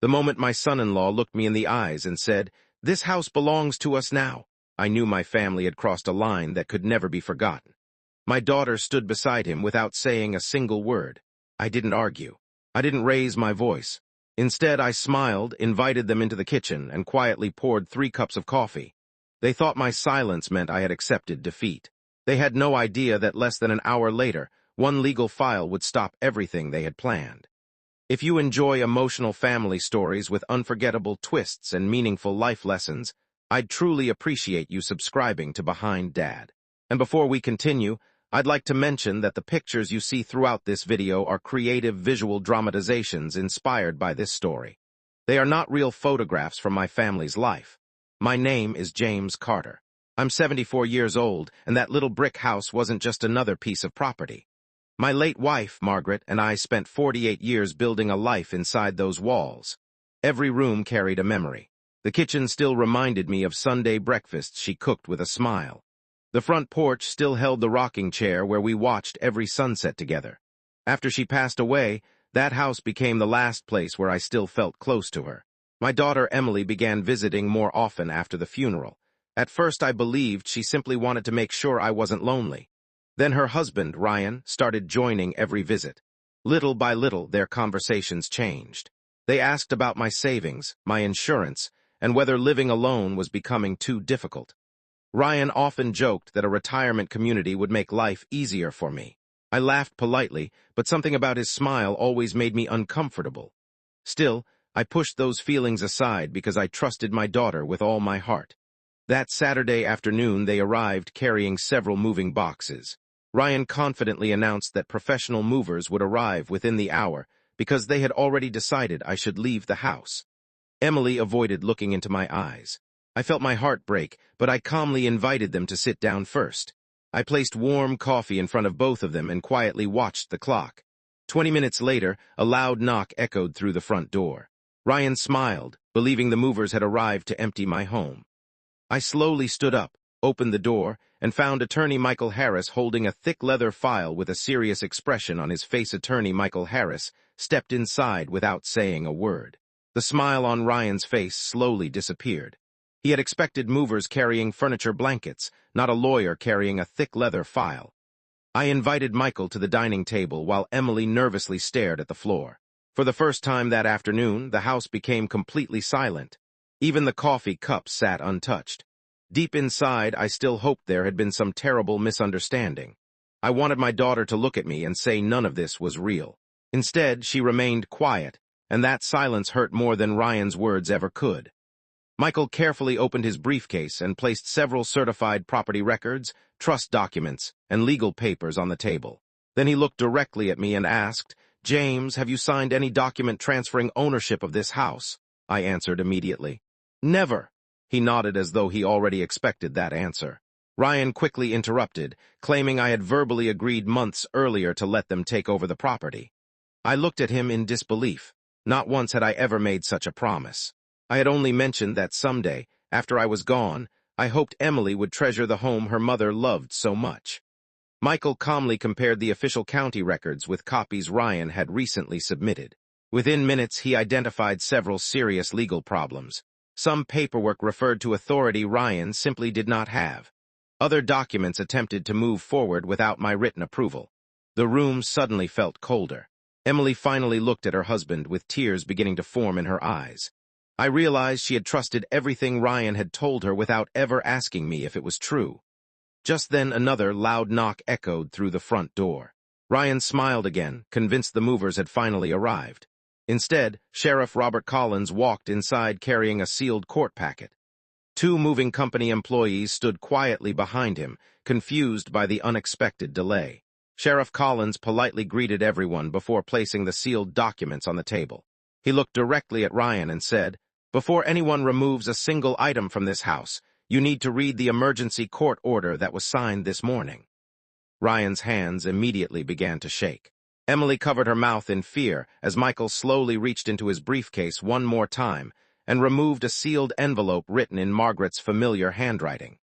The moment my son-in-law looked me in the eyes and said, "This house belongs to us now," I knew my family had crossed a line that could never be forgotten. My daughter stood beside him without saying a single word. I didn't argue. I didn't raise my voice. Instead, I smiled, invited them into the kitchen, and quietly poured 3 cups of coffee. They thought my silence meant I had accepted defeat. They had no idea that less than an hour later, one legal file would stop everything they had planned. If you enjoy emotional family stories with unforgettable twists and meaningful life lessons, I'd truly appreciate you subscribing to Behind Dad. And before we continue, I'd like to mention that the pictures you see throughout this video are creative visual dramatizations inspired by this story. They are not real photographs from my family's life. My name is James Carter. I'm 74 years old, and that little brick house wasn't just another piece of property. My late wife, Margaret, and I spent 48 years building a life inside those walls. Every room carried a memory. The kitchen still reminded me of Sunday breakfasts she cooked with a smile. The front porch still held the rocking chair where we watched every sunset together. After she passed away, that house became the last place where I still felt close to her. My daughter Emily began visiting more often after the funeral. At first I believed she simply wanted to make sure I wasn't lonely. Then her husband, Ryan, started joining every visit. Little by little, their conversations changed. They asked about my savings, my insurance, and whether living alone was becoming too difficult. Ryan often joked that a retirement community would make life easier for me. I laughed politely, but something about his smile always made me uncomfortable. Still, I pushed those feelings aside because I trusted my daughter with all my heart. That Saturday afternoon, they arrived carrying several moving boxes. Ryan confidently announced that professional movers would arrive within the hour because they had already decided I should leave the house. Emily avoided looking into my eyes. I felt my heart break, but I calmly invited them to sit down first. I placed warm coffee in front of both of them and quietly watched the clock. 20 minutes later, a loud knock echoed through the front door. Ryan smiled, believing the movers had arrived to empty my home. I slowly stood up, opened the door, and found Attorney Michael Harris holding a thick leather file with a serious expression on his face. Attorney Michael Harris stepped inside without saying a word. The smile on Ryan's face slowly disappeared. He had expected movers carrying furniture blankets, not a lawyer carrying a thick leather file. I invited Michael to the dining table while Emily nervously stared at the floor. For the first time that afternoon, the house became completely silent. Even the coffee cup sat untouched. Deep inside, I still hoped there had been some terrible misunderstanding. I wanted my daughter to look at me and say none of this was real. Instead, she remained quiet, and that silence hurt more than Ryan's words ever could. Michael carefully opened his briefcase and placed several certified property records, trust documents, and legal papers on the table. Then he looked directly at me and asked, "James, have you signed any document transferring ownership of this house?" I answered immediately. "Never." He nodded as though he already expected that answer. Ryan quickly interrupted, claiming I had verbally agreed months earlier to let them take over the property. I looked at him in disbelief. Not once had I ever made such a promise. I had only mentioned that someday, after I was gone, I hoped Emily would treasure the home her mother loved so much. Michael calmly compared the official county records with copies Ryan had recently submitted. Within minutes, he identified several serious legal problems. Some paperwork referred to authority Ryan simply did not have. Other documents attempted to move forward without my written approval. The room suddenly felt colder. Emily finally looked at her husband with tears beginning to form in her eyes. I realized she had trusted everything Ryan had told her without ever asking me if it was true. Just then another loud knock echoed through the front door. Ryan smiled again, convinced the movers had finally arrived. Instead, Sheriff Robert Collins walked inside carrying a sealed court packet. 2 moving company employees stood quietly behind him, confused by the unexpected delay. Sheriff Collins politely greeted everyone before placing the sealed documents on the table. He looked directly at Ryan and said, "Before anyone removes a single item from this house, you need to read the emergency court order that was signed this morning." Ryan's hands immediately began to shake. Emily covered her mouth in fear as Michael slowly reached into his briefcase one more time and removed a sealed envelope written in Margaret's familiar handwriting.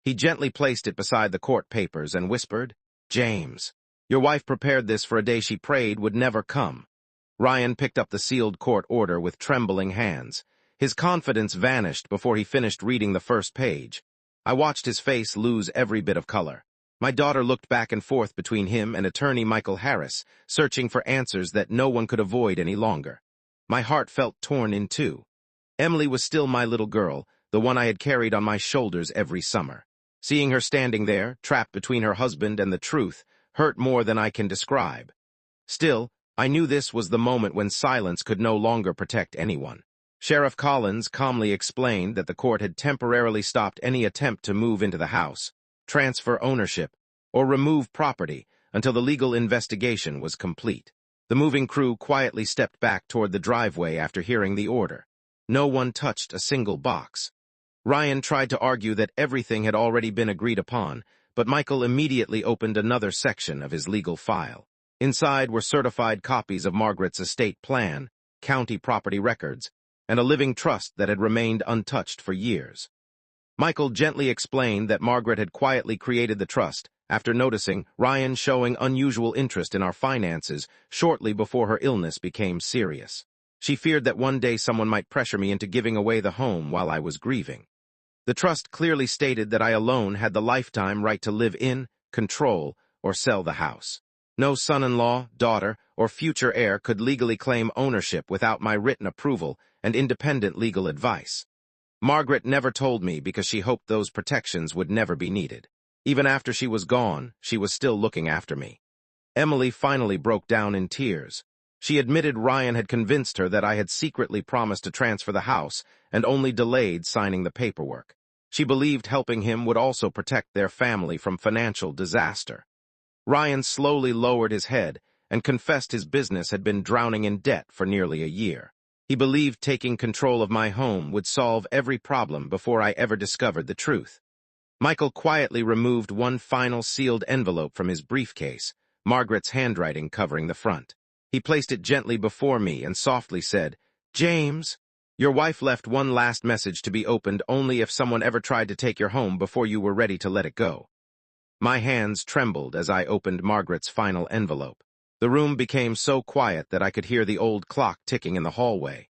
He gently placed it beside the court papers and whispered, "James, your wife prepared this for a day she prayed would never come. Ryan picked up the sealed court order with trembling hands. His confidence vanished before he finished reading the first page. I watched his face lose every bit of color. My daughter looked back and forth between him and attorney Michael Harris, searching for answers that no one could avoid any longer. My heart felt torn in two. Emily was still my little girl, the one I had carried on my shoulders every summer. Seeing her standing there, trapped between her husband and the truth, hurt more than I can describe. Still, I knew this was the moment when silence could no longer protect anyone. Sheriff Collins calmly explained that the court had temporarily stopped any attempt to move into the house, transfer ownership, or remove property until the legal investigation was complete. The moving crew quietly stepped back toward the driveway after hearing the order. No one touched a single box. Ryan tried to argue that everything had already been agreed upon, but Michael immediately opened another section of his legal file. Inside were certified copies of Margaret's estate plan, county property records, and a living trust that had remained untouched for years. Michael gently explained that Margaret had quietly created the trust after noticing Ryan showing unusual interest in our finances shortly before her illness became serious. She feared that one day someone might pressure me into giving away the home while I was grieving. The trust clearly stated that I alone had the lifetime right to live in, control, or sell the house. No son-in-law, daughter, or future heir could legally claim ownership without my written approval and independent legal advice. Margaret never told me because she hoped those protections would never be needed. Even after she was gone, she was still looking after me. Emily finally broke down in tears. She admitted Ryan had convinced her that I had secretly promised to transfer the house and only delayed signing the paperwork. She believed helping him would also protect their family from financial disaster. Ryan slowly lowered his head and confessed his business had been drowning in debt for nearly a year. He believed taking control of my home would solve every problem before I ever discovered the truth. Michael quietly removed one final sealed envelope from his briefcase, Margaret's handwriting covering the front. He placed it gently before me and softly said, "James, your wife left one last message to be opened only if someone ever tried to take your home before you were ready to let it go." My hands trembled as I opened Margaret's final envelope. The room became so quiet that I could hear the old clock ticking in the hallway.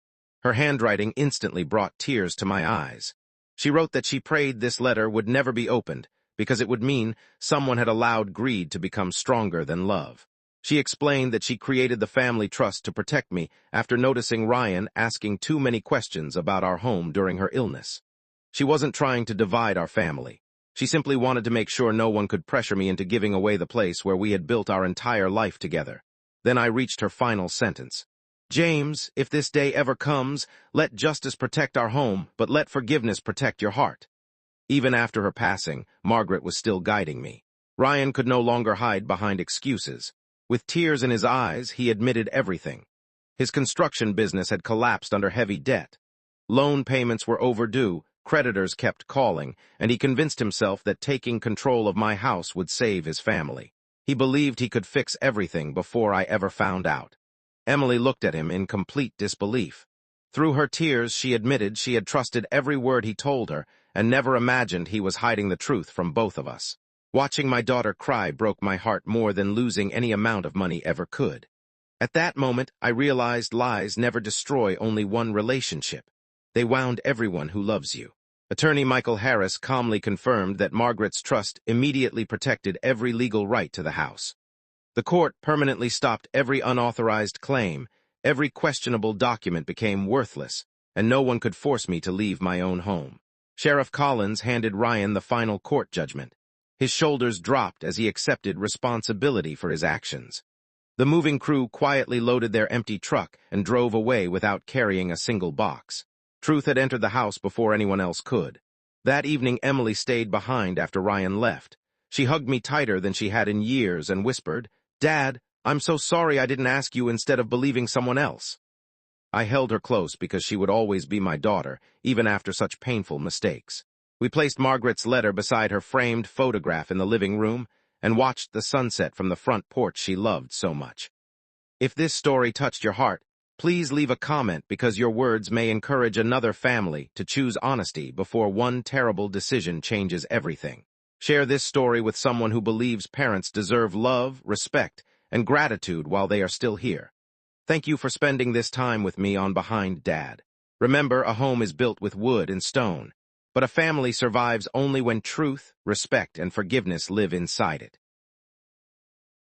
Her handwriting instantly brought tears to my eyes. She wrote that she prayed this letter would never be opened because it would mean someone had allowed greed to become stronger than love. She explained that she created the family trust to protect me after noticing Ryan asking too many questions about our home during her illness. She wasn't trying to divide our family. She simply wanted to make sure no one could pressure me into giving away the place where we had built our entire life together. Then I reached her final sentence. "James, if this day ever comes, let justice protect our home, but let forgiveness protect your heart." Even after her passing, Margaret was still guiding me. Ryan could no longer hide behind excuses. With tears in his eyes, he admitted everything. His construction business had collapsed under heavy debt. Loan payments were overdue, creditors kept calling, and he convinced himself that taking control of my house would save his family. He believed he could fix everything before I ever found out. Emily looked at him in complete disbelief. Through her tears, she admitted she had trusted every word he told her and never imagined he was hiding the truth from both of us. Watching my daughter cry broke my heart more than losing any amount of money ever could. At that moment, I realized lies never destroy only one relationship. They wound everyone who loves you. Attorney Michael Harris calmly confirmed that Margaret's trust immediately protected every legal right to the house. The court permanently stopped every unauthorized claim, every questionable document became worthless, and no one could force me to leave my own home. Sheriff Collins handed Ryan the final court judgment. His shoulders dropped as he accepted responsibility for his actions. The moving crew quietly loaded their empty truck and drove away without carrying a single box. Truth had entered the house before anyone else could. That evening, Emily stayed behind after Ryan left. She hugged me tighter than she had in years and whispered, "Dad, I'm so sorry I didn't ask you instead of believing someone else." I held her close because she would always be my daughter, even after such painful mistakes. We placed Margaret's letter beside her framed photograph in the living room and watched the sunset from the front porch she loved so much. If this story touched your heart, please leave a comment because your words may encourage another family to choose honesty before one terrible decision changes everything. Share this story with someone who believes parents deserve love, respect, and gratitude while they are still here. Thank you for spending this time with me on Behind Dad. Remember, a home is built with wood and stone, but a family survives only when truth, respect, and forgiveness live inside it.